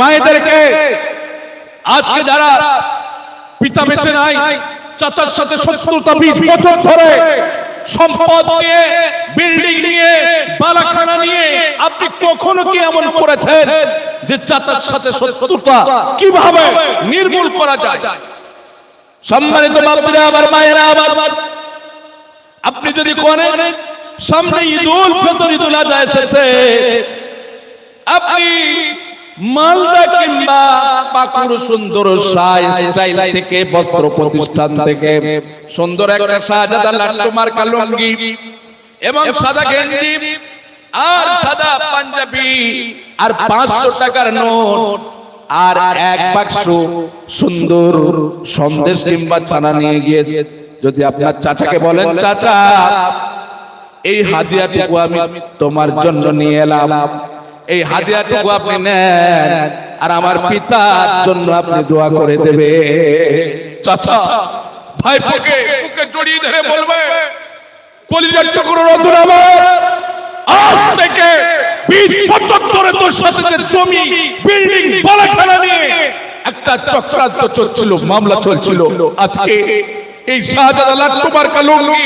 মায়েদেরকে আজকে যারা পিতা বেঁচে নাই, চাচার সাথে 70-20 বছর ধরে সম্পদ নিয়ে, বিল্ডিং নিয়ে, বালাখানা নিয়ে আপনি কখনো কি এমন করেছেন যে চাচার সাথে শত্রুতা কিভাবে নির্মূল করা যায়? সম্মানিত বাপরা, আবার মায়েরা, আবার আপনি যদি করেন সামনে ঈদুল ফিতর, ঈদুল আযহা এসেছে, আপনি মালদা কিংবা পাকুড় সুন্দর স্টাইল থেকে, বস্ত্র প্রতিষ্ঠান থেকে সুন্দর একটা শাহজাদা লাট্টু মার্কা লুঙ্গি এবং সাদা গেঞ্জি আর সাদা পাঞ্জাবি আর 500 টাকার নোট আর এক বাক্স সুন্দর সন্দেশ কিংবা চানা নিয়ে গিয়ে যদি আপনার চাচাকে বলেন, চাচা এই হাদিয়াটুকু আমি তোমার জন্য নিয়ে এলাম, এই হাদিয়াটুকু আপনি নেন আর আমার পিতার জন্য আপনি দোয়া করে দেবে। চাচা ভাইপোকে বুকে জড়িয়ে ধরে বলবে, কলিজার টুকরো রতন আমার, আজ থেকে 20 বছর ধরে তোর সাথে জমি, বিল্ডিং, বালাখানা নিয়ে একটা চক্রান্ত চলছিল, মামলা চলছিল। আজকে এই শাহজাদা লাট্টু মার্কা লুঙ্গি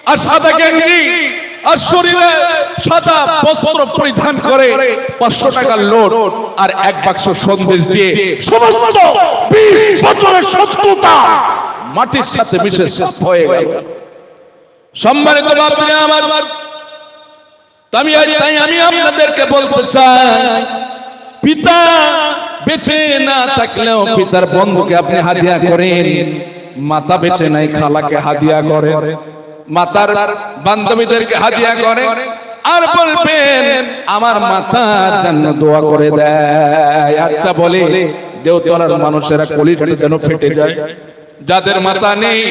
আর সাদা গেঞ্জি আর শরীরে সাদা বস্ত্র পরিধান করে 500 টাকার নোট আর এক বাক্স সন্দেশ দিয়ে সমস্ত 20 বছরের শত্রুতা মাটির সাথে মিশে শেষ হয়ে গেল। সম্মানিত বাপরা আমার, তাই আমি আপনাদেরকে বলতে চাই, পিতা বেঁচে না থাকলেও পিতার বন্ধুকে আপনি হাদিয়া করেন, মাতা বেঁচে নাই খালাকে হাদিয়া করেন, মাতার বান্ধবীদেরকে হাদিয়া করেন আর বলবেন আমার মাতার জন্য দোয়া করে দেয়। আচ্ছা বলে দেওতলার মানুষেরা কলিজাটি যেন ফেটে যায়। যাদের মাতা নেই,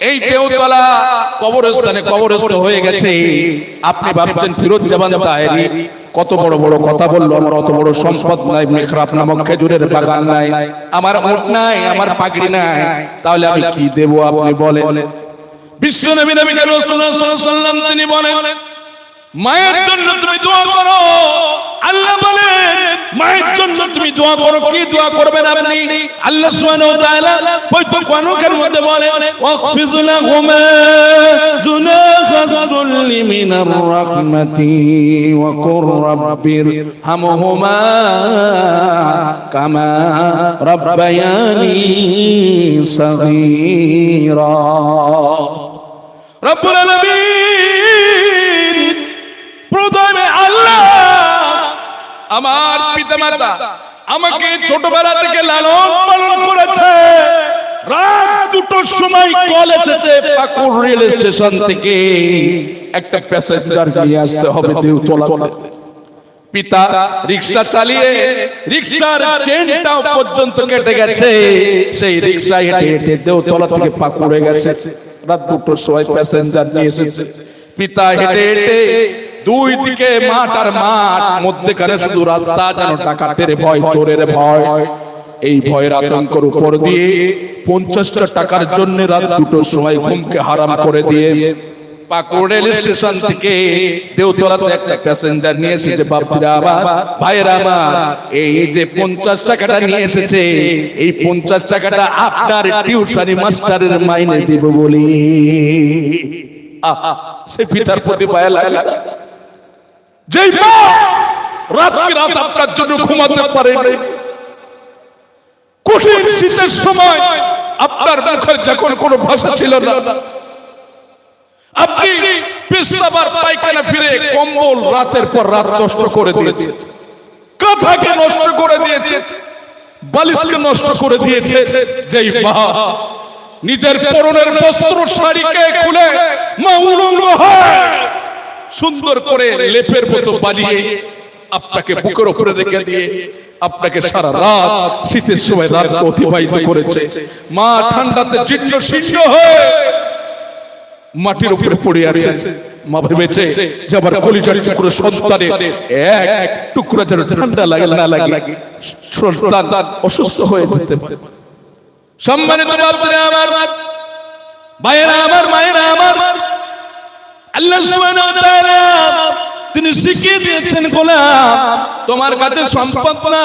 এই দেওতলা কবরস্থানে কবরস্থ হয়ে গেছে। আপনি ভাবছেন ফিরোজজামান তাহেরি কত বড় বড় কথা বললো, আমার অত বড় সম্পদ নাই, মেখরাব নামক খেজুরের বাগান নাই, আমার উট নাই, আমার পাগড়ি নাই, তাহলে আমি কি দেব? আপনি বলেন। বিশ্ব নবী রাসূলুল্লাহ সাল্লাল্লাহু আলাইহি ওয়াসাল্লাম তিনি বলেন, মায়ের জন্য তুমি দোয়া করো। আল্লাহ বলেন মায়ের জন্য তুমি দোয়া করো। কি দোয়া করবেন আপনি? আল্লাহ সুবহানাহু ওয়া তাআলা পবিত্র কোরআনের মধ্যে বলেন, ওয়াকফিজ লাহুমা জুনাহা যুল্লি মিনার রাহমাতি ওয়া কুর রাব্বির হামহুমা কামা রাব্বায়ানি সাগীরা। রব্বুল আলামিন প্রথমে আল্লাহ আমার পিতামাতা আমাকে ছোটবেলা থেকে লালন পালন করেছে। রাত 2টার সময় কল এসেছে পাকুড় রেল স্টেশন থেকে, একটা প্যাসেঞ্জার নিয়ে আসতে হবে দেওতলা। পিতা রিকশা চালিয়ে রিকশার চেনটা পর্যন্ত কেটে গেছে, সেই রিকশা হেঁটে হেঁটে দেওতলা থেকে পাকুড়ে গেছে। রাত 2টার সময় প্যাসেঞ্জার নিয়ে এসেছে। পিতা হেঁটে হেঁটে দুই দিকে মাঠ আর মাঠ, মধ্যখানে শুধু রাস্তা, যেন ডাকাতের ভয়, চোরের ভয়। এই ভয়ের আতঙ্কের উপর দিয়ে 50টা টাকার জন্য রাত 2টার সময় ঘুমকে হারাম করে দিয়ে পাকুড় রেল স্টেশন থেকে দেওতলাতে একটা প্যাসেঞ্জার নিয়ে এসেছে। বাপরা আমার, ভাইরা আমার, এই যে 50 টাকাটা নিয়ে এসেছে, এই 50 টাকাটা আপনার টিউশনি মাস্টারের মাইনে দিব বলি। সে পিতার প্রতি মায়া লাগে। যেই মা রাত আপনার জন্য ঘুমাতে পারে, কঠিন শীতের সময় আপনার মুখের যখন কোনো ভাষা ছিল না, আপনি পেশাব আর পায়খানা ফিরে কম্বল রাতের পর রাত নষ্ট করে দিয়েছে, কাঁথাকে নষ্ট করে দিয়েছে, বালিশকে নষ্ট করে দিয়েছে। যেই মা নিজের পরনের বস্ত্র শাড়িকে খুলে মা উলঙ্গ হয় সুন্দর করে লেপের মতো বানিয়ে আপনাকে বুকের উপরে রেখে দিয়ে আপনাকে সারা রাত শীতের সময় রাত অতিবাহিত করেছে। মা ঠান্ডাতে জীর্ণ শীর্ণ হয়ে মাটির উপরে পড়ে আছে। মা ভেবেছে যে আমার কলিজার টুকরো সন্তানের এক টুকরা যেন ঠান্ডা লাগে না লাগে, সন্তান অসুস্থ হয়ে যেতে পারে। সম্মানিত বাপরা আমার, ভাইয়েরা আমার, মায়েরা আমার, আল্লাহ সুবহানাহু ওয়া তাআলা তিনি শিখিয়ে দিয়েছেন গোলাম তোমার কাছে সম্পদ না।